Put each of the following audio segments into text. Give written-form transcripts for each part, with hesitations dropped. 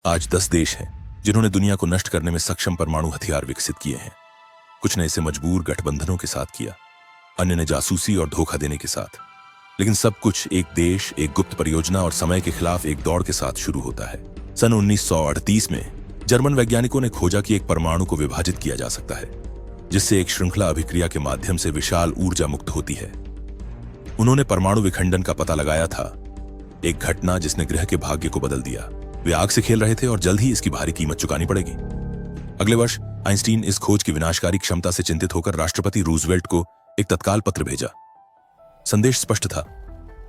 आज 10 देश हैं जिन्होंने दुनिया को नष्ट करने में सक्षम परमाणु हथियार विकसित किए हैं। कुछ ने इसे मजबूर गठबंधनों के साथ किया, अन्य ने जासूसी और धोखा देने के साथ। लेकिन सब कुछ एक देश, एक गुप्त परियोजना और समय के खिलाफ एक दौड़ के साथ शुरू होता है। सन 1938 में जर्मन वैज्ञानिकों ने खोजा कि एक परमाणु को विभाजित किया जा सकता है, जिससे एक श्रृंखला अभिक्रिया के माध्यम से विशाल ऊर्जा मुक्त होती है। उन्होंने परमाणु विखंडन का पता लगाया था, एक घटना जिसने ग्रह के भाग्य को बदल दिया। वे आग से खेल रहे थे और जल्द ही इसकी भारी कीमत चुकानी पड़ेगी। अगले वर्ष आइंस्टीन इस खोज की विनाशकारी क्षमता से चिंतित होकर राष्ट्रपति रूजवेल्ट को एक तत्काल पत्र भेजा। संदेश स्पष्ट था,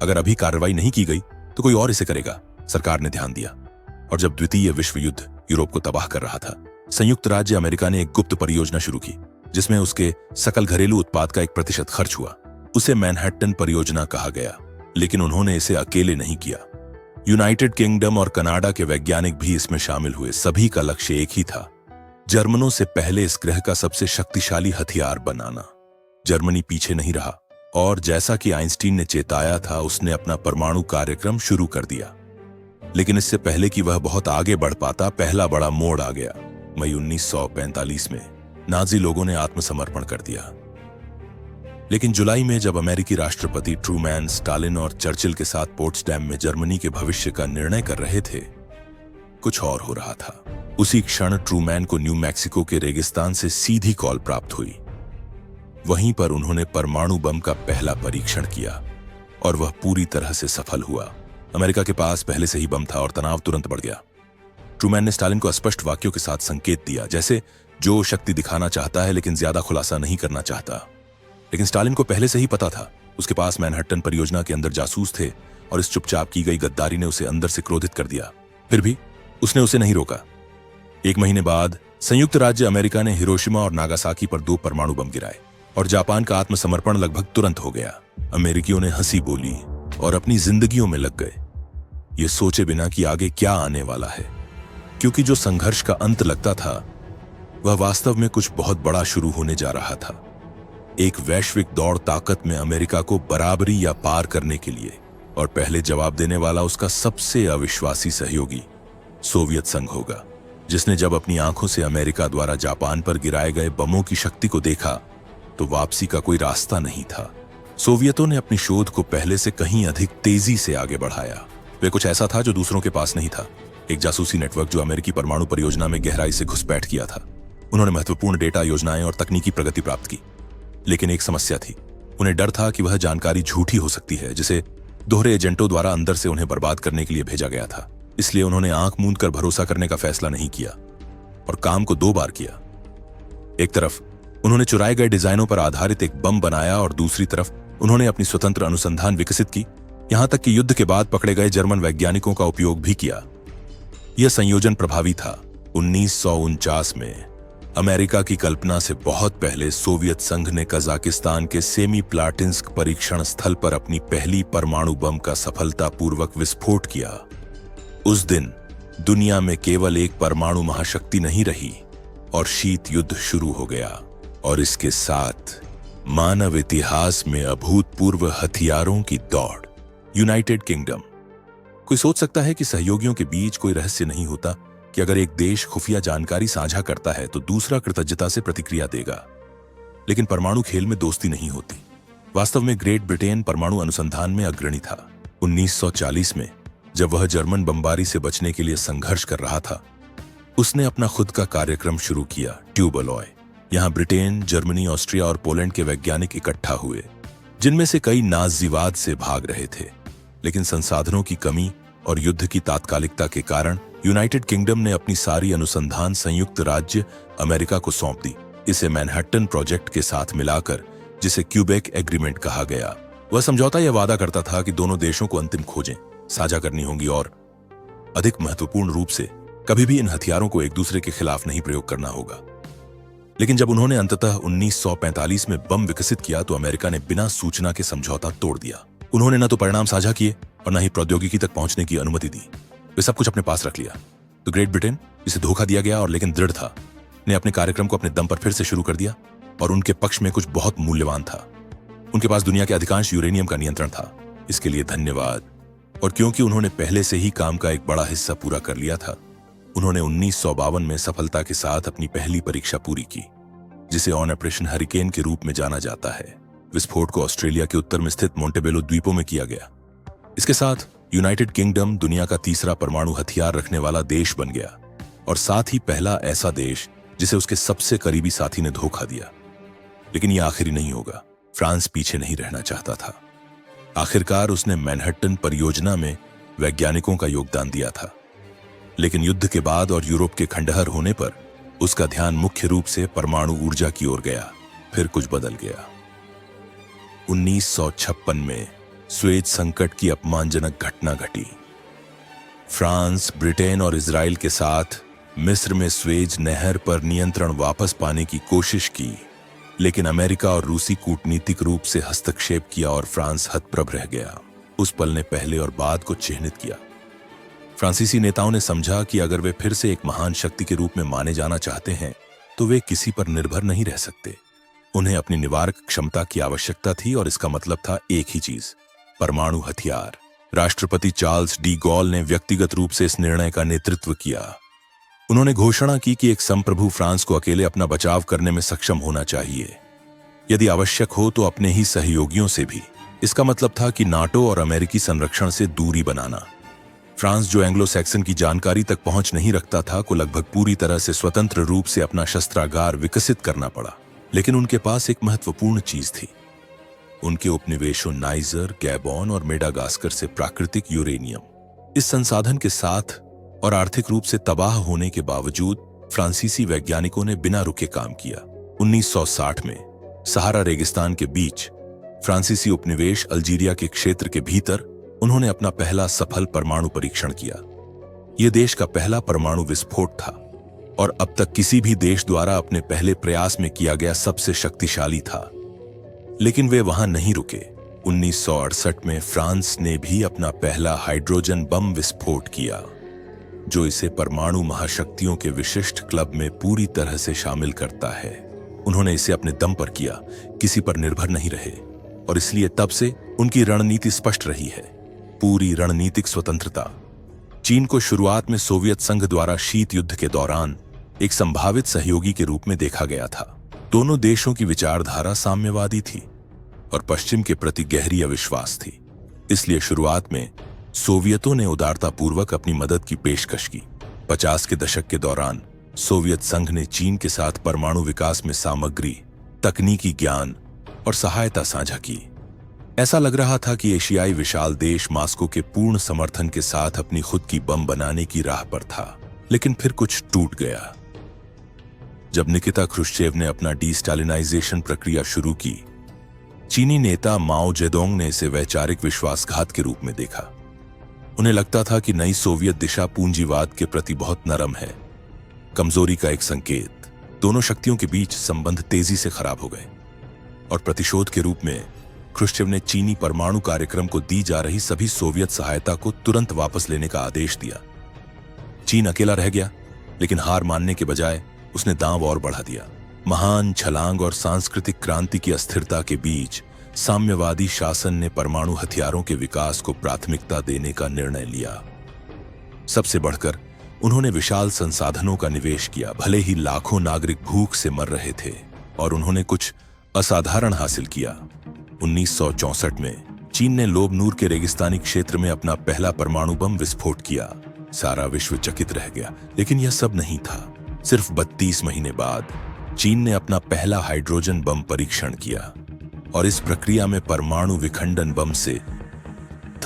अगर अभी कार्रवाई नहीं की गई तो कोई और इसे करेगा। सरकार ने ध्यान दिया, और जब द्वितीय विश्व युद्ध यूरोप को तबाह कर रहा था, संयुक्त राज्य अमेरिका ने एक गुप्त परियोजना शुरू की, जिसमें उसके सकल घरेलू उत्पाद का 1% खर्च हुआ। उसे मैनहट्टन परियोजना कहा गया, लेकिन उन्होंने इसे अकेले नहीं किया। यूनाइटेड किंगडम और कनाडा के वैज्ञानिक भी इसमें शामिल हुए। सभी का लक्ष्य एक ही था, जर्मनों से पहले इस ग्रह का सबसे शक्तिशाली हथियार बनाना। जर्मनी पीछे नहीं रहा, और जैसा कि आइंस्टीन ने चेताया था, उसने अपना परमाणु कार्यक्रम शुरू कर दिया। लेकिन इससे पहले कि वह बहुत आगे बढ़ पाता, पहला बड़ा मोड़ आ गया। मई 1945 में नाजी लोगों ने आत्मसमर्पण कर दिया। लेकिन जुलाई में जब अमेरिकी राष्ट्रपति ट्रूमैन, स्टालिन और चर्चिल के साथ पोट्सडैम में जर्मनी के भविष्य का निर्णय कर रहे थे, कुछ और हो रहा था। उसी क्षण ट्रूमैन को न्यू मैक्सिको के रेगिस्तान से सीधी कॉल प्राप्त हुई। वहीं पर उन्होंने परमाणु बम का पहला परीक्षण किया, और वह पूरी तरह से सफल हुआ। अमेरिका के पास पहले से ही बम था और तनाव तुरंत बढ़ गया। ट्रूमैन ने स्टालिन को स्पष्ट वाक्यों के साथ संकेत दिया, जैसे जो शक्ति दिखाना चाहता है लेकिन ज्यादा खुलासा नहीं करना चाहता। लेकिन स्टालिन को पहले से ही पता था, उसके पास मैनहट्टन परियोजना के अंदर जासूस थे, और इस चुपचाप की गई गद्दारी ने उसे अंदर से क्रोधित कर दिया। फिर भी उसने उसे नहीं रोका। 1 महीने बाद संयुक्त राज्य अमेरिका ने हिरोशिमा और नागासाकी पर 2 परमाणु बम गिराए, और जापान का आत्मसमर्पण लगभग तुरंत हो गया। अमेरिकियों ने हंसी बोली और अपनी जिंदगियों में लग गए, ये सोचे बिना कि आगे क्या आने वाला है। क्योंकि जो संघर्ष का अंत लगता था, वह वास्तव में कुछ बहुत बड़ा शुरू होने जा रहा था। एक वैश्विक दौड़ ताकत में अमेरिका को बराबरी या पार करने के लिए, और पहले जवाब देने वाला उसका सबसे अविश्वासी सहयोगी सोवियत संघ होगा, जिसने जब अपनी आंखों से अमेरिका द्वारा जापान पर गिराए गए बमों की शक्ति को देखा, तो वापसी का कोई रास्ता नहीं था। सोवियतों ने अपनी शोध को पहले से कहीं अधिक तेजी से आगे बढ़ाया। वे कुछ ऐसा था जो दूसरों के पास नहीं था, एक जासूसी नेटवर्क जो अमेरिकी परमाणु परियोजना में गहराई से घुसपैठ किया था। उन्होंने महत्वपूर्ण डेटा, योजनाएं और तकनीकी प्रगति प्राप्त की। लेकिन एक समस्या थी, उन्हें डर था कि वह जानकारी झूठी हो सकती है, जिसे दोहरे एजेंटों द्वारा अंदर से उन्हें बर्बाद करने के लिए भेजा गया था। इसलिए उन्होंने आंख मूंद कर भरोसा करने का फैसला नहीं किया, और काम को 2 बार किया। एक तरफ उन्होंने चुराए गए डिजाइनों पर आधारित एक बम बनाया, और दूसरी तरफ उन्होंने अपनी स्वतंत्र अनुसंधान विकसित की, यहां तक कि युद्ध के बाद पकड़े गए जर्मन वैज्ञानिकों का उपयोग भी किया। यह संयोजन प्रभावी था। 1949 में अमेरिका की कल्पना से बहुत पहले सोवियत संघ ने कजाकिस्तान के सेमीप्लाटिंस्क परीक्षण स्थल पर अपनी पहली परमाणु बम का सफलतापूर्वक विस्फोट किया। उस दिन दुनिया में केवल एक परमाणु महाशक्ति नहीं रही, और शीत युद्ध शुरू हो गया, और इसके साथ मानव इतिहास में अभूतपूर्व हथियारों की दौड़। United kingdom. कोई सोच सकता है कि सहयोगियों के बीच कोई रहस्य नहीं होता, कि अगर एक देश खुफिया जानकारी साझा करता है तो दूसरा कृतज्ञता से प्रतिक्रिया देगा। लेकिन परमाणु खेल में दोस्ती नहीं होती। वास्तव में ग्रेट ब्रिटेन परमाणु अनुसंधान में अग्रणी था। 1940 में जब वह जर्मन बमबारी से बचने के लिए संघर्ष कर रहा था, उसने अपना खुद का कार्यक्रम शुरू किया, ट्यूब अलॉय। यहां ब्रिटेन, जर्मनी, ऑस्ट्रिया और पोलैंड के वैज्ञानिक इकट्ठा हुए, जिनमें से कई नाजीवाद से भाग रहे थे। लेकिन संसाधनों की कमी और युद्ध की तात्कालिकता के कारण यूनाइटेड किंगडम ने अपनी सारी अनुसंधान संयुक्त राज्य अमेरिका को सौंप दी। इसे मैनहट्टन प्रोजेक्ट के साथ मिलाकर, जिसे क्यूबेक एग्रीमेंट कहा गया। वह समझौता यह वादा करता था कि दोनों देशों को अंतिम खोजें साझा करनी होंगी, और अधिक महत्वपूर्ण रूप से कभी भी इन हथियारों को एक दूसरे के खिलाफ नहीं प्रयोग करना होगा। लेकिन जब उन्होंने अंततः 1945 में बम विकसित किया, तो अमेरिका ने बिना सूचना के समझौता तोड़ दिया। उन्होंने न तो परिणाम साझा किए और न ही प्रौद्योगिकी तक पहुंचने की अनुमति दी। वे सब कुछ अपने पास रख लिया। तो ग्रेट ब्रिटेन, जिसे धोखा दिया गया और लेकिन दृढ़ था, ने अपने कार्यक्रम को अपने दम पर फिर से शुरू कर दिया, और उनके पक्ष में कुछ बहुत मूल्यवान था। उनके पास दुनिया के अधिकांश यूरेनियम का नियंत्रण था। इसके लिए धन्यवाद। और क्योंकि उन्होंने पहले से ही काम का एक बड़ा हिस्सा पूरा कर लिया था, उन्होंने 1952 में सफलता के साथ अपनी पहली परीक्षा पूरी की, जिसे ऑपरेशन हरिकेन के रूप में जाना जाता है। विस्फोट को ऑस्ट्रेलिया के उत्तर में स्थित मोंटेबेलो द्वीपों में किया गया। इसके साथ यूनाइटेड किंगडम दुनिया का तीसरा परमाणु हथियार रखने वाला देश बन गया और साथ ही पहला ऐसा देश जिसे उसके सबसे करीबी साथी ने धोखा दिया। लेकिन यह आखिरी नहीं होगा। फ्रांस पीछे नहीं रहना चाहता था। आखिरकार उसने मैनहट्टन परियोजना में वैज्ञानिकों का योगदान दिया था, लेकिन युद्ध के बाद और यूरोप के खंडहर होने पर उसका ध्यान मुख्य रूप से परमाणु ऊर्जा की ओर गया। फिर कुछ बदल गया। 1956 में स्वेज संकट की अपमानजनक घटना घटी। फ्रांस, ब्रिटेन और इजराइल के साथ मिस्र में स्वेज नहर पर नियंत्रण वापस पाने की कोशिश की, लेकिन अमेरिका और रूसी कूटनीतिक रूप से हस्तक्षेप किया और फ्रांस हतप्रभ रह गया। उस पल ने पहले और बाद को चिह्नित किया। फ्रांसीसी नेताओं ने समझा कि अगर वे फिर से एक महान शक्ति के रूप में माने जाना चाहते हैं तो वे किसी पर निर्भर नहीं रह सकते। उन्हें अपनी निवारक क्षमता की आवश्यकता थी और इसका मतलब था एक ही चीज, परमाणु हथियार। राष्ट्रपति चार्ल्स डी गॉल ने व्यक्तिगत रूप से इस निर्णय का नेतृत्व किया। उन्होंने घोषणा की कि एक संप्रभु फ्रांस को अकेले अपना बचाव करने में सक्षम होना चाहिए, यदि आवश्यक हो तो अपने ही सहयोगियों से भी। इसका मतलब था कि नाटो और अमेरिकी संरक्षण से दूरी बनाना। फ्रांस, जो एंग्लो सैक्सन की जानकारी तक पहुंच नहीं रखता था, को लगभग पूरी तरह से स्वतंत्र रूप से अपना शस्त्रागार विकसित करना पड़ा। लेकिन उनके पास एक महत्वपूर्ण चीज थी, उनके उपनिवेशों नाइजर, गैबोन और मेडागास्कर से प्राकृतिक यूरेनियम। इस संसाधन के साथ और आर्थिक रूप से तबाह होने के बावजूद फ्रांसीसी वैज्ञानिकों ने बिना रुके काम किया। 1960 में सहारा रेगिस्तान के बीच फ्रांसीसी उपनिवेश अल्जीरिया के क्षेत्र के भीतर उन्होंने अपना पहला सफल परमाणु परीक्षण किया। यह देश का पहला परमाणु विस्फोट था और अब तक किसी भी देश द्वारा अपने पहले प्रयास में किया गया सबसे शक्तिशाली था। लेकिन वे वहां नहीं रुके। 1968 में फ्रांस ने भी अपना पहला हाइड्रोजन बम विस्फोट किया, जो इसे परमाणु महाशक्तियों के विशिष्ट क्लब में पूरी तरह से शामिल करता है। उन्होंने इसे अपने दम पर किया, किसी पर निर्भर नहीं रहे, और इसलिए तब से उनकी रणनीति स्पष्ट रही है, पूरी रणनीतिक स्वतंत्रता। चीन को शुरुआत में सोवियत संघ द्वारा शीत युद्ध के दौरान एक संभावित सहयोगी के रूप में देखा गया था। दोनों देशों की विचारधारा साम्यवादी थी और पश्चिम के प्रति गहरी अविश्वास थी। इसलिए शुरुआत में सोवियतों ने उदारतापूर्वक अपनी मदद की पेशकश की। 50 के दशक के दौरान सोवियत संघ ने चीन के साथ परमाणु विकास में सामग्री, तकनीकी ज्ञान और सहायता साझा की। ऐसा लग रहा था कि एशियाई विशाल देश मास्को के पूर्ण समर्थन के साथ अपनी खुद की बम बनाने की राह पर था। लेकिन फिर कुछ टूट गया। जब निकिता क्रुश्चेव ने अपना डीस्टालिनाइजेशन प्रक्रिया शुरू की, चीनी नेता माओ जेडोंग ने इसे वैचारिक विश्वासघात के रूप में देखा। उन्हें लगता था कि नई सोवियत दिशा पूंजीवाद के प्रति बहुत नरम है, कमजोरी का एक संकेत। दोनों शक्तियों के बीच संबंध तेजी से खराब हो गए और प्रतिशोध के रूप में क्रुश्चेव ने चीनी परमाणु कार्यक्रम को दी जा रही सभी सोवियत सहायता को तुरंत वापस लेने का आदेश दिया। चीन अकेला रह गया, लेकिन हार मानने के बजाय उसने दांव और बढ़ा दिया। महान छलांग और सांस्कृतिक क्रांति की अस्थिरता के बीच साम्यवादी शासन ने परमाणु हथियारों के विकास को प्राथमिकता देने का निर्णय लिया। सबसे बढ़कर उन्होंने विशाल संसाधनों का निवेश किया। भले ही लाखों नागरिक भूख से मर रहे थे, और उन्होंने कुछ असाधारण हासिल किया। 1964 में चीन ने लोब नूर के रेगिस्तानी क्षेत्र में अपना पहला परमाणु बम विस्फोट किया। सारा विश्व चकित रह गया। लेकिन यह सब नहीं था। सिर्फ 32 महीने बाद चीन ने अपना पहला हाइड्रोजन बम परीक्षण किया, और इस प्रक्रिया में परमाणु विखंडन बम से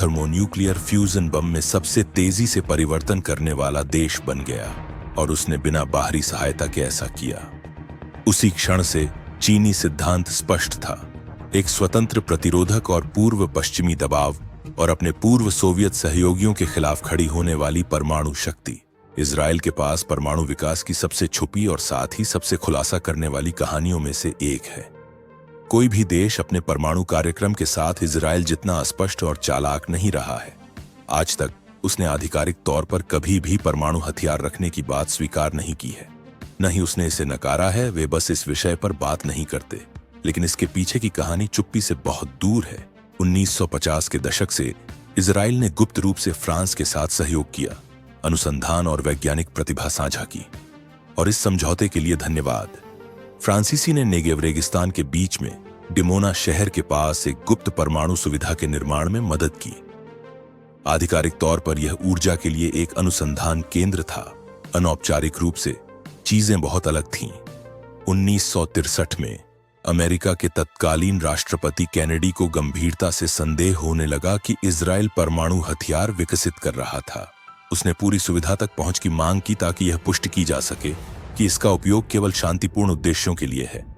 थर्मोन्यूक्लियर फ्यूजन बम में सबसे तेजी से परिवर्तन करने वाला देश बन गया। और उसने बिना बाहरी सहायता के ऐसा किया। उसी क्षण से चीनी सिद्धांत स्पष्ट था, एक स्वतंत्र, प्रतिरोधक और पूर्व पश्चिमी दबाव, और अपने पूर्व सोवियत सहयोगियों के खिलाफ खड़ी होने वाली परमाणु शक्ति। इजराइल के पास परमाणु विकास की सबसे छुपी और साथ ही सबसे खुलासा करने वाली कहानियों में से एक है। कोई भी देश अपने परमाणु कार्यक्रम के साथ इजराइल जितना अस्पष्ट और चालाक नहीं रहा है। आज तक उसने आधिकारिक तौर पर कभी भी परमाणु हथियार रखने की बात स्वीकार नहीं की है, न ही उसने इसे नकारा है। वे बस इस विषय पर बात नहीं करते। लेकिन इसके पीछे की कहानी चुप्पी से बहुत दूर है। 1950 के दशक से इजराइल ने गुप्त रूप से फ्रांस के साथ सहयोग किया। अनुसंधान और वैज्ञानिक प्रतिभा साझा की। और इस समझौते के लिए धन्यवाद। फ्रांसीसी ने नेगेव रेगिस्तान के बीच में डिमोना शहर के पास एक गुप्त परमाणु सुविधा के निर्माण में मदद की। आधिकारिक तौर पर यह ऊर्जा के लिए एक अनुसंधान केंद्र था। अनौपचारिक रूप से चीजें बहुत अलग थीं। 1963 में अमेरिका के तत्कालीन राष्ट्रपति कैनेडी को गंभीरता से संदेह होने लगा कि इजराइल परमाणु हथियार विकसित कर रहा था। उसने पूरी सुविधा तक पहुंच की मांग की ताकि यह पुष्टि की जा सके कि इसका उपयोग केवल शांतिपूर्ण उद्देश्यों के लिए है।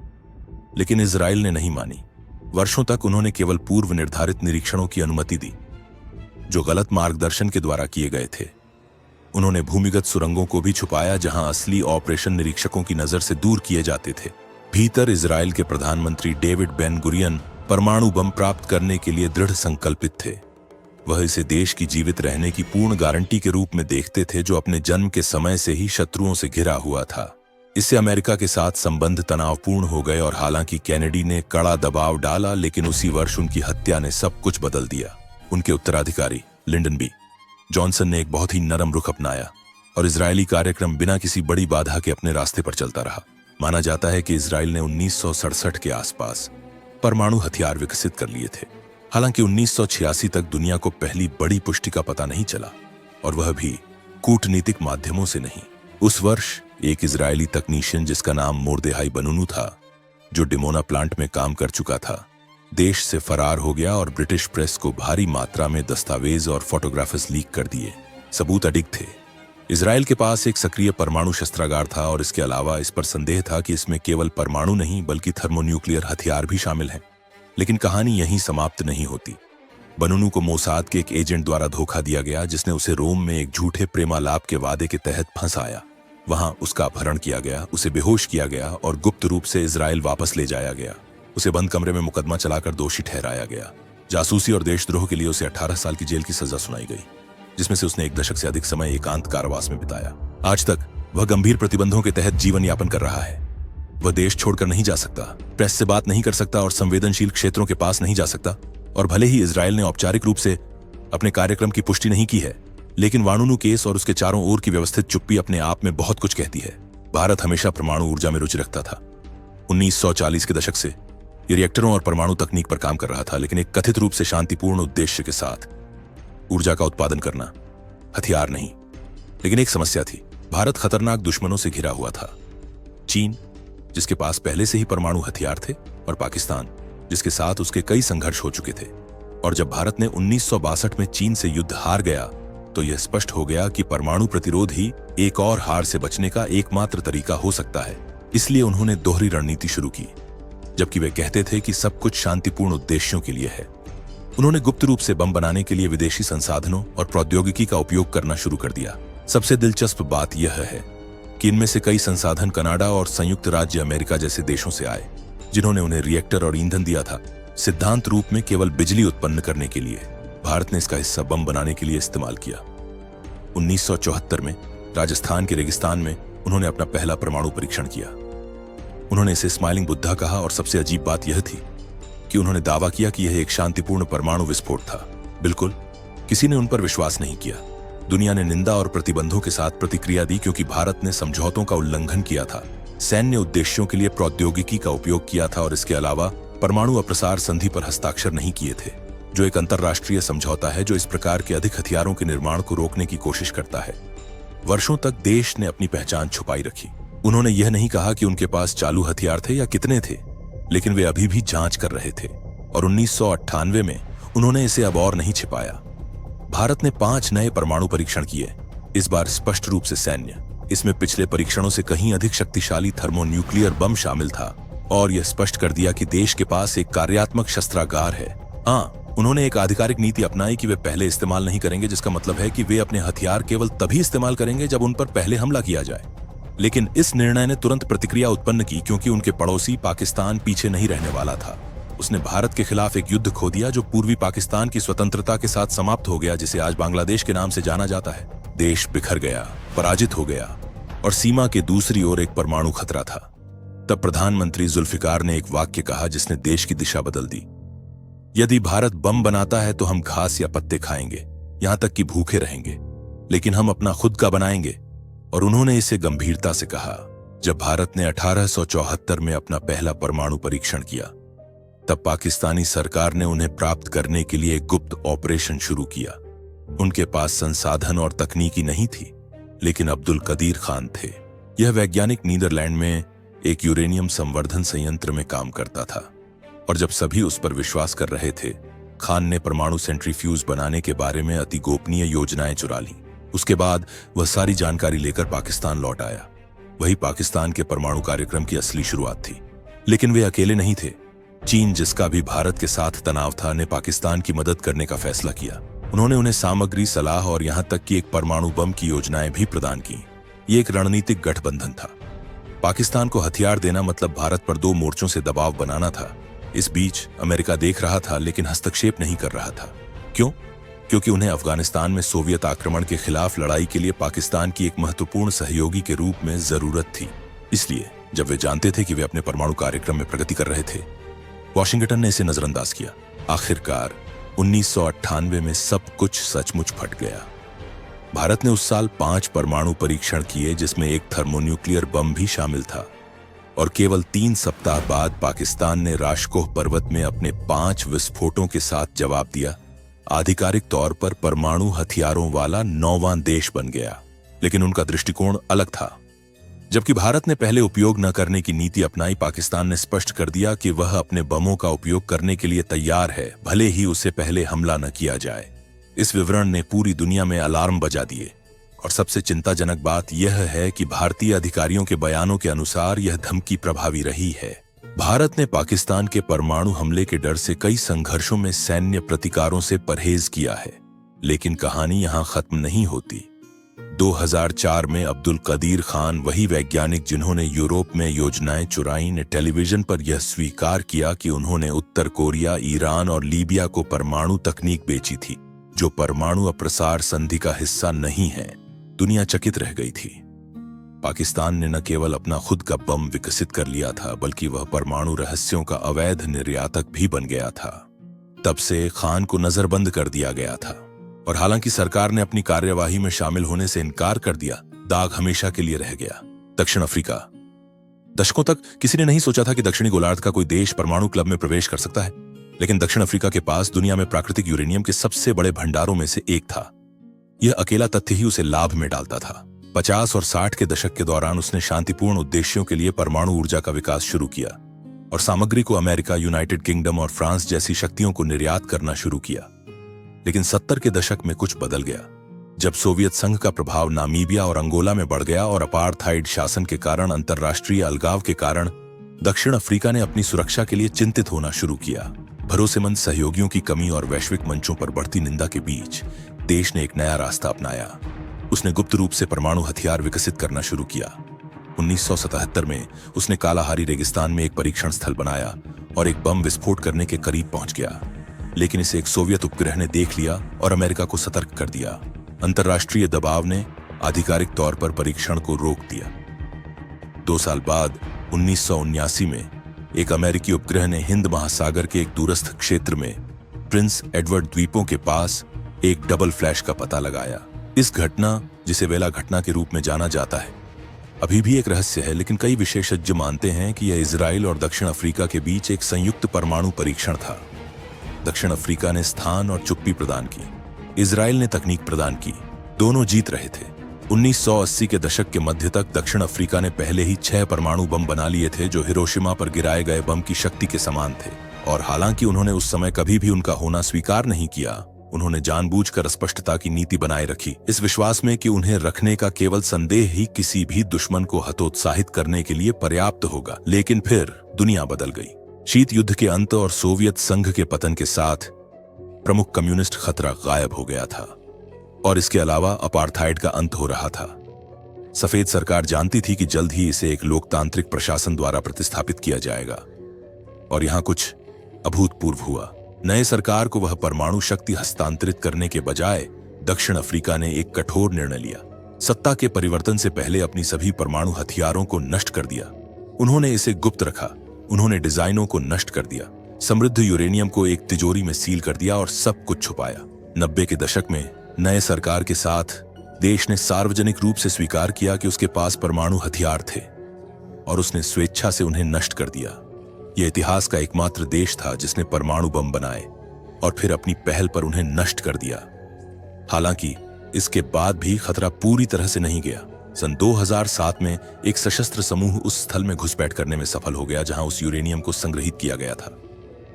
लेकिन इजराइल ने नहीं मानी। वर्षों तक उन्होंने केवल पूर्व निर्धारित निरीक्षणों की अनुमति दी, जो गलत मार्गदर्शन के द्वारा किए गए थे। उन्होंने भूमिगत सुरंगों को भी छुपाया, जहां असली ऑपरेशन निरीक्षकों की नजर से दूर किए जाते थे। भीतर इजराइल के प्रधानमंत्री डेविड बेन गुरियन परमाणु बम प्राप्त करने के लिए दृढ़ संकल्पित थे। वह इसे देश की जीवित रहने की पूर्ण गारंटी के रूप में देखते थे, जो अपने जन्म के समय से ही शत्रुओं से घिरा हुआ था। इससे अमेरिका के साथ संबंध तनावपूर्ण हो गए और हालांकि कैनेडी ने कड़ा दबाव डाला, लेकिन उसी वर्ष उनकी हत्या ने सब कुछ बदल दिया। उनके उत्तराधिकारी लिंडन बी जॉनसन ने एक बहुत ही नरम रुख अपनाया और इजरायली कार्यक्रम बिना किसी बड़ी बाधा के अपने रास्ते पर चलता रहा। माना जाता है कि इजराइल ने 1967 के आसपास परमाणु हथियार विकसित कर लिए थे। हालांकि 1986 तक दुनिया को पहली बड़ी पुष्टि का पता नहीं चला, और वह भी कूटनीतिक माध्यमों से नहीं। उस वर्ष एक इजरायली तकनीशियन जिसका नाम मोर्देहाई बनूनू था, जो डिमोना प्लांट में काम कर चुका था, देश से फरार हो गया और ब्रिटिश प्रेस को भारी मात्रा में दस्तावेज और फोटोग्राफ्स लीक कर दिए। सबूत अडिग थे। इजराइल के पास एक सक्रिय परमाणु शस्त्रागार था और इसके अलावा इस पर संदेह था कि इसमें केवल परमाणु नहीं बल्कि थर्मोन्यूक्लियर हथियार भी शामिल हैं। लेकिन कहानी यहीं समाप्त नहीं होती। बनूनू को मोसाद के एक एजेंट द्वारा धोखा दिया गया, जिसने उसे रोम में एक झूठे प्रेमालाप के वादे के तहत फंसाया। वहां उसका अपहरण किया गया, उसे बेहोश किया गया और गुप्त रूप से इजराइल वापस ले जाया गया। उसे बंद कमरे में मुकदमा चलाकर दोषी ठहराया गया। जासूसी और देशद्रोह के लिए उसे 18 साल की जेल की सजा सुनाई गई, जिसमें से उसने 1 दशक से अधिक समय एकांत कारावास में बिताया। आज तक वह गंभीर प्रतिबंधों के तहत जीवन यापन कर रहा है। वह देश छोड़कर नहीं जा सकता, प्रेस से बात नहीं कर सकता और संवेदनशील क्षेत्रों के पास नहीं जा सकता। और भले ही इजराइल ने औपचारिक रूप से अपने कार्यक्रम की पुष्टि नहीं की है, लेकिन वानुनु केस और उसके चारों ओर की व्यवस्थित चुप्पी अपने आप में बहुत कुछ कहती है। भारत हमेशा परमाणु ऊर्जा में रुचि रखता था। 1940 के दशक से ये रिएक्टरों और परमाणु तकनीक पर काम कर रहा था, लेकिन एक कथित रूप से शांतिपूर्ण उद्देश्य के साथ ऊर्जा का उत्पादन करना, हथियार नहीं। लेकिन एक समस्या थी। भारत खतरनाक दुश्मनों से घिरा हुआ था। चीन, जिसके पास पहले से ही परमाणु हथियार थे, और पाकिस्तान, जिसके साथ उसके कई संघर्ष हो चुके थे। और जब भारत ने 1962 में चीन से युद्ध हार गया, तो यह स्पष्ट हो गया कि परमाणु प्रतिरोध ही एक और हार से बचने का एकमात्र तरीका हो सकता है। इसलिए उन्होंने दोहरी रणनीति शुरू की। जबकि वे कहते थे कि सब कुछ शांतिपूर्ण उद्देश्यों के लिए है, उन्होंने गुप्त रूप से बम बनाने के लिए विदेशी संसाधनों और प्रौद्योगिकी का उपयोग करना शुरू कर दिया। सबसे दिलचस्प बात यह है कि इनमें से कई संसाधन कनाडा और संयुक्त राज्य अमेरिका जैसे देशों से आए, जिन्होंने उन्हें रिएक्टर और ईंधन दिया था, सिद्धांत रूप में केवल बिजली उत्पन्न करने के लिए। भारत ने इसका हिस्सा बम बनाने के लिए इस्तेमाल किया। 1974 में राजस्थान के रेगिस्तान में उन्होंने अपना पहला परमाणु परीक्षण किया। उन्होंने इसे स्माइलिंग बुद्धा कहा, और सबसे अजीब बात यह थी कि उन्होंने दावा किया कि यह एक शांतिपूर्ण परमाणु विस्फोट था। बिल्कुल, किसी ने उन पर विश्वास नहीं किया। दुनिया ने निंदा और प्रतिबंधों के साथ प्रतिक्रिया दी, क्योंकि भारत ने समझौतों का उल्लंघन किया था, सैन्य उद्देश्यों के लिए प्रौद्योगिकी का उपयोग किया था, और इसके अलावा परमाणु अप्रसार संधि पर हस्ताक्षर नहीं किए थे, जो एक अंतर्राष्ट्रीय समझौता है जो इस प्रकार के अधिक हथियारों के निर्माण को रोकने की कोशिश करता है। वर्षों तक देश ने अपनी पहचान छुपाई रखी। उन्होंने यह नहीं कहा कि उनके पास चालू हथियार थे या कितने थे, लेकिन वे अभी भी जांच कर रहे थे। और 1998 में उन्होंने इसे अब और नहीं छिपाया। भारत ने 5 नए परमाणु परीक्षण किए, इस बार स्पष्ट रूप से सैन्य। इसमें पिछले परीक्षणों से कहीं अधिक शक्तिशाली थर्मोन्यूक्लियर बम शामिल था, और यह स्पष्ट कर दिया कि देश के पास एक कार्यात्मक शस्त्रागार है। हाँ, उन्होंने एक आधिकारिक नीति अपनाई कि वे पहले इस्तेमाल नहीं करेंगे, जिसका मतलब है कि वे अपने हथियार केवल तभी इस्तेमाल करेंगे जब उन पर पहले हमला किया जाए। लेकिन इस निर्णय ने तुरंत प्रतिक्रिया उत्पन्न की, क्योंकि उनके पड़ोसी पाकिस्तान पीछे नहीं रहने वाला था। उसने भारत के खिलाफ एक युद्ध खो दिया जो पूर्वी पाकिस्तान की स्वतंत्रता के साथ समाप्त हो गया, जिसे आज बांग्लादेश के नाम से जाना जाता है। देश बिखर गया, पराजित हो गया, और सीमा के दूसरी ओर एक परमाणु खतरा था। तब प्रधानमंत्री जुल्फिकार ने एक वाक्य कहा जिसने देश की दिशा बदल दी। यदि भारत बम बनाता है तो हम घास या पत्ते खाएंगे, यहां तक कि भूखे रहेंगे। लेकिन हम अपना खुद का बनाएंगे। और उन्होंने इसे गंभीरता से कहा। जब भारत ने 1874 में अपना पहला परमाणु परीक्षण किया, तब पाकिस्तानी सरकार ने उन्हें प्राप्त करने के लिए एक गुप्त ऑपरेशन शुरू किया। उनके पास संसाधन और तकनीकी नहीं थी, लेकिन अब्दुल कदीर खान थे। यह वैज्ञानिक नीदरलैंड में एक यूरेनियम संवर्धन संयंत्र में काम करता था, और जब सभी उस पर विश्वास कर रहे थे, खान ने परमाणु सेंट्रीफ्यूज बनाने के बारे में अति गोपनीय योजनाएं चुरा लीं। उसके बाद वह सारी जानकारी लेकर पाकिस्तान लौट आया। वही पाकिस्तान के परमाणु कार्यक्रम की असली शुरुआत थी। लेकिन वे अकेले नहीं थे। चीन, जिसका भी भारत के साथ तनाव था, ने पाकिस्तान की मदद करने का फैसला किया। उन्होंने उन्हें सामग्री, सलाह और यहां तक कि एक परमाणु बम की योजनाएं भी प्रदान की। ये एक रणनीतिक गठबंधन था। पाकिस्तान को हथियार देना मतलब भारत पर दो मोर्चों से दबाव बनाना था। इस बीच अमेरिका देख रहा था, लेकिन हस्तक्षेप नहीं कर रहा था। क्यों? क्योंकि उन्हें अफगानिस्तान में सोवियत आक्रमण के खिलाफ लड़ाई के लिए पाकिस्तान की एक महत्वपूर्ण सहयोगी के रूप में जरूरत थी। इसलिए जब वे जानते थे कि वे अपने परमाणु कार्यक्रम में प्रगति कर रहे थे, वॉशिंगटन ने इसे नजरअंदाज किया। आखिरकार 1998 में सब कुछ सचमुच फट गया। भारत ने उस साल 5 परमाणु परीक्षण किए, जिसमें एक थर्मोन्यूक्लियर बम भी शामिल था। और केवल 3 सप्ताह बाद पाकिस्तान ने राशकोह पर्वत में अपने 5 विस्फोटों के साथ जवाब दिया। आधिकारिक तौर पर परमाणु हथियारों वाला 9वां देश बन गया, लेकिन उनका दृष्टिकोण अलग था। जबकि भारत ने पहले उपयोग न करने की नीति अपनाई, पाकिस्तान ने स्पष्ट कर दिया कि वह अपने बमों का उपयोग करने के लिए तैयार है, भले ही उससे पहले हमला न किया जाए। इस विवरण ने पूरी दुनिया में अलार्म बजा दिए। और सबसे चिंताजनक बात यह है कि भारतीय अधिकारियों के बयानों के अनुसार यह धमकी प्रभावी रही है। भारत ने पाकिस्तान के परमाणु हमले के डर से कई संघर्षों में सैन्य प्रतिकारों से परहेज किया है। लेकिन कहानी यहां खत्म नहीं होती। 2004 में अब्दुल कदीर खान, वही वैज्ञानिक जिन्होंने यूरोप में योजनाएं चुराई, ने टेलीविजन पर यह स्वीकार किया कि उन्होंने उत्तर कोरिया, ईरान और लीबिया को परमाणु तकनीक बेची थी, जो परमाणु अप्रसार संधि का हिस्सा नहीं है। दुनिया चकित रह गई थी। पाकिस्तान ने न केवल अपना खुद का बम विकसित कर लिया था, बल्कि वह परमाणु रहस्यों का अवैध निर्यातक भी बन गया था। तब से खान को नजरबंद कर दिया गया था, और हालांकि सरकार ने अपनी कार्यवाही में शामिल होने से इनकार कर दिया, दाग हमेशा के लिए रह गया। दक्षिण अफ्रीका। दशकों तक किसी ने नहीं सोचा था कि दक्षिणी गोलार्ध का कोई देश परमाणु क्लब में प्रवेश कर सकता है, लेकिन दक्षिण अफ्रीका के पास दुनिया में प्राकृतिक यूरेनियम के सबसे बड़े भंडारों में से एक था। यह अकेला तथ्य ही उसे लाभ में डालता था। 50 और 60 के दशक के दौरान उसने शांतिपूर्ण उद्देश्यों के लिए परमाणु ऊर्जा का विकास शुरू किया और सामग्री को अमेरिका, यूनाइटेड किंगडम और फ्रांस जैसी शक्तियों को निर्यात करना शुरू किया। लेकिन 70 के दशक में कुछ बदल गया, जब सोवियत संघ का प्रभाव नामीबिया और अंगोला में बढ़ गया और अपार्थाइड शासन के कारण, अंतर्राष्ट्रीय अलगाव के कारण दक्षिण अफ्रीका ने अपनी सुरक्षा के लिए चिंतित होना शुरू किया। भरोसेमंद सहयोगियों की कमी और वैश्विक मंचों पर बढ़ती निंदा के बीच देश ने एक नया रास्ता अपनाया। उसने गुप्त रूप से परमाणु हथियार विकसित करना शुरू किया। 1977 में उसने कालाहारी रेगिस्तान में एक परीक्षण स्थल बनाया और एक बम विस्फोट करने के करीब पहुंच गया, लेकिन इसे एक सोवियत उपग्रह ने देख लिया और अमेरिका को सतर्क कर दिया। अंतर्राष्ट्रीय दबाव ने आधिकारिक तौर पर परीक्षण को रोक दिया। 2 साल बाद 1979 में एक अमेरिकी उपग्रह ने हिंद महासागर के एक दूरस्थ क्षेत्र में प्रिंस एडवर्ड द्वीपों के पास एक डबल फ्लैश का पता लगाया। इस घटना, जिसे वेला घटना के रूप में जाना जाता है, अभी भी एक रहस्य है, लेकिन कई विशेषज्ञ मानते हैं कि यह इजराइल और दक्षिण अफ्रीका के बीच एक संयुक्त परमाणु परीक्षण था। दक्षिण अफ्रीका ने स्थान और चुप्पी प्रदान की, इजराइल ने तकनीक प्रदान की। दोनों जीत रहे थे। 1980 के दशक के मध्य तक दक्षिण अफ्रीका ने पहले ही 6 परमाणु बम बना लिए थे, जो हिरोशिमा पर गिराए गए बम की शक्ति के समान थे। और हालांकि उन्होंने उस समय कभी भी उनका होना स्वीकार नहीं किया, उन्होंने जानबूझकर स्पष्टता की नीति बनाए रखी, इस विश्वास में कि उन्हें रखने का केवल संदेह ही किसी भी दुश्मन को हतोत्साहित करने के लिए पर्याप्त होगा। लेकिन फिर दुनिया बदल गई। शीत युद्ध के अंत और सोवियत संघ के पतन के साथ प्रमुख कम्युनिस्ट खतरा गायब हो गया था, और इसके अलावा अपार्थाइड का अंत हो रहा था। सफेद सरकार जानती थी कि जल्द ही इसे एक लोकतांत्रिक प्रशासन द्वारा प्रतिस्थापित किया जाएगा, और यहां कुछ अभूतपूर्व हुआ। नए सरकार को वह परमाणु शक्ति हस्तांतरित करने के बजाय दक्षिण अफ्रीका ने एक कठोर निर्णय लिया। सत्ता के परिवर्तन से पहले अपनी सभी परमाणु हथियारों को नष्ट कर दिया। उन्होंने इसे गुप्त रखा, उन्होंने डिजाइनों को नष्ट कर दिया, समृद्ध यूरेनियम को एक तिजोरी में सील कर दिया और सब कुछ छुपाया। 90 के दशक में नए सरकार के साथ देश ने सार्वजनिक रूप से स्वीकार किया कि उसके पास परमाणु हथियार थे और उसने स्वेच्छा से उन्हें नष्ट कर दिया। यह इतिहास का एकमात्र देश था जिसने परमाणु बम बनाए और फिर अपनी पहल पर उन्हें नष्ट कर दिया। हालांकि इसके बाद भी खतरा पूरी तरह से नहीं गया। सन 2007 में एक सशस्त्र समूह उस स्थल में घुसपैठ करने में सफल हो गया जहां उस यूरेनियम को संग्रहित किया गया था।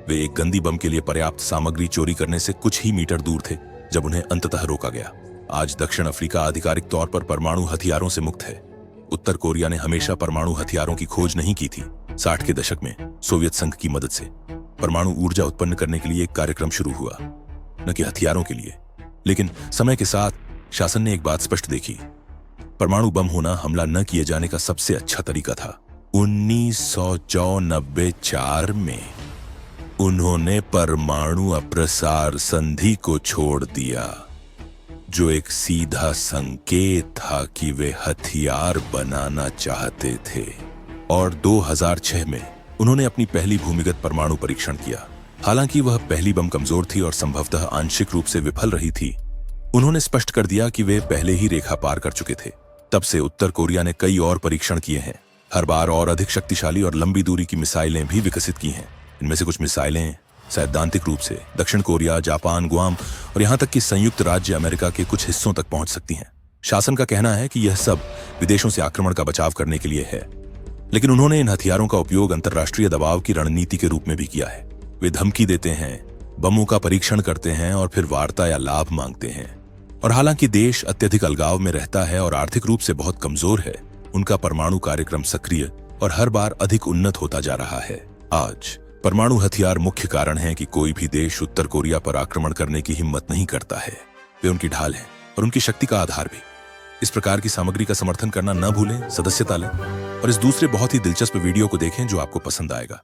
वे एक गंदी बम के लिए पर्याप्त सामग्री चोरी करने से कुछ ही मीटर दूर थे जब उन्हें अंततः रोका गया। आज दक्षिण अफ्रीका आधिकारिक तौर पर परमाणु हथियारों से मुक्त है। उत्तर कोरिया ने हमेशा परमाणु हथियारों की खोज नहीं की थी। 60 के दशक में सोवियत संघ की मदद से परमाणु ऊर्जा उत्पन्न करने के लिए एक कार्यक्रम शुरू हुआ, न कि हथियारों के लिए। लेकिन समय के साथ शासन ने एक बात स्पष्ट देखी, परमाणु बम होना हमला न किए जाने का सबसे अच्छा तरीका था। 1994 में उन्होंने परमाणु अप्रसार संधि को छोड़ दिया, जो एक सीधा संकेत था कि वे हथियार बनाना चाहते थे। और 2006 में उन्होंने अपनी पहली भूमिगत परमाणु परीक्षण किया। हालांकि वह पहली बम कमजोर थी और संभवतः आंशिक रूप से विफल रही थी। उन्होंने स्पष्ट कर दिया कि वे पहले ही रेखा पार कर चुके थे। तब से उत्तर कोरिया ने कई और परीक्षण किए हैं, हर बार और अधिक शक्तिशाली और लंबी दूरी की मिसाइलें भी विकसित की हैं। इनमें से कुछ मिसाइलें सैद्धांतिक रूप से दक्षिण कोरिया, जापान, गुआम और यहां तक कि संयुक्त राज्य अमेरिका के कुछ हिस्सों तक पहुंच सकती हैं। शासन का कहना है कि यह सब विदेशों से आक्रमण का बचाव करने के लिए है, लेकिन उन्होंने इन हथियारों का उपयोग अंतर्राष्ट्रीय दबाव की रणनीति के रूप में भी किया है। वे धमकी देते हैं, बमों का परीक्षण करते हैं और फिर वार्ता या लाभ मांगते हैं। और हालांकि देश अत्यधिक अलगाव में रहता है और आर्थिक रूप से बहुत कमजोर है, उनका परमाणु कार्यक्रम सक्रिय और हर बार अधिक उन्नत होता जा रहा है। आज परमाणु हथियार मुख्य कारण है कि कोई भी देश उत्तर कोरिया पर आक्रमण करने की हिम्मत नहीं करता है। वे उनकी ढाल हैं और उनकी शक्ति का आधार भी। इस प्रकार की सामग्री का समर्थन करना न भूलें, सदस्यता लें और इस दूसरे बहुत ही दिलचस्प वीडियो को देखें जो आपको पसंद आएगा।